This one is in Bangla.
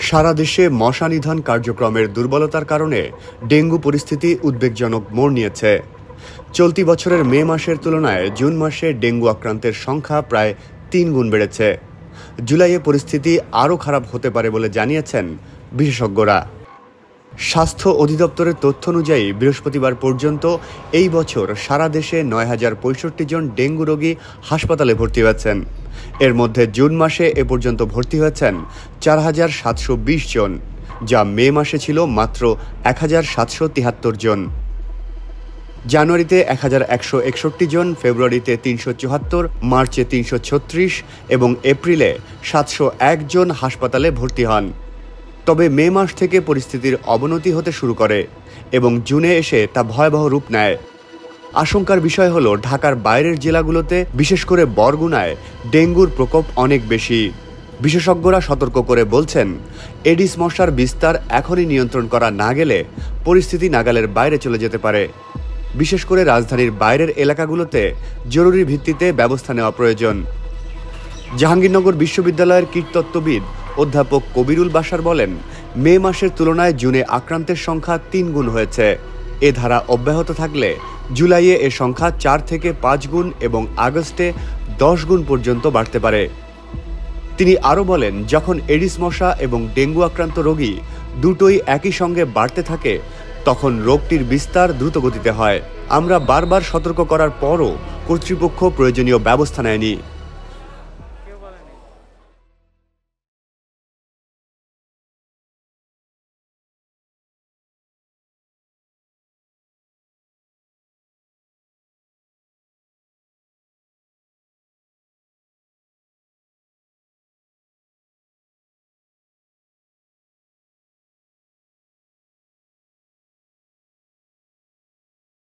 সারা দেশে মশা নিধন কার্যক্রমের দুর্বলতার কারণে ডেঙ্গু পরিস্থিতি উদ্বেগজনক মোড় নিয়েছে। চলতি বছরের মে মাসের তুলনায় জুন মাসে ডেঙ্গু আক্রান্তের সংখ্যা প্রায় ৩ গুণ বেড়েছে। জুলাইয়ে পরিস্থিতি আরও খারাপ হতে পারে বলে জানিয়েছেন বিশেষজ্ঞরা। স্বাস্থ্য অধিদপ্তরের তথ্য অনুযায়ী বৃহস্পতিবার পর্যন্ত এই বছর সারা দেশে ৯,০৬৫ জন ডেঙ্গু রোগী হাসপাতালে ভর্তি হয়েছেন। এর মধ্যে জুন মাসে এ পর্যন্ত ভর্তি হয়েছেন ৪,৭২০ জন, যা মে মাসে ছিল মাত্র ১,৭৭৩ জন। জানুয়ারিতে ১,১৬১ জন, ফেব্রুয়ারিতে ৩৭৪, মার্চে ৩৩৬ এবং এপ্রিলে ৭০১ জন হাসপাতালে ভর্তি হন। তবে মে মাস থেকে পরিস্থিতির অবনতি হতে শুরু করে এবং জুনে এসে তা ভয়াবহ রূপ নেয়। আশঙ্কার বিষয় হলো ঢাকার বাইরের জেলাগুলোতে, বিশেষ করে বরগুনায় ডেঙ্গুর প্রকোপ অনেক বেশি। বিশেষজ্ঞরা সতর্ক করে বলছেন, এডিস মশার বিস্তার এখনই নিয়ন্ত্রণ করা না গেলে পরিস্থিতি নাগালের বাইরে চলে যেতে পারে। বিশেষ করে রাজধানীর বাইরের এলাকাগুলোতে জরুরি ভিত্তিতে ব্যবস্থা নেওয়া প্রয়োজন। জাহাঙ্গীরনগর বিশ্ববিদ্যালয়ের কীটতত্ত্ববিদ অধ্যাপক কবিরুল বাশার বলেন, মে মাসের তুলনায় জুনে আক্রান্তের সংখ্যা ৩ গুণ হয়েছে। এ ধারা অব্যাহত থাকলে জুলাইয়ে এ সংখ্যা ৪ থেকে ৫ গুণ এবং আগস্টে ১০ গুণ পর্যন্ত বাড়তে পারে। তিনি আরও বলেন, যখন এডিস মশা এবং ডেঙ্গু আক্রান্ত রোগী দুটোই একই সঙ্গে বাড়তে থাকে তখন রোগটির বিস্তার দ্রুতগতিতে হয়। আমরা বারবার সতর্ক করার পরও কর্তৃপক্ষ প্রয়োজনীয় ব্যবস্থা নেয়নি।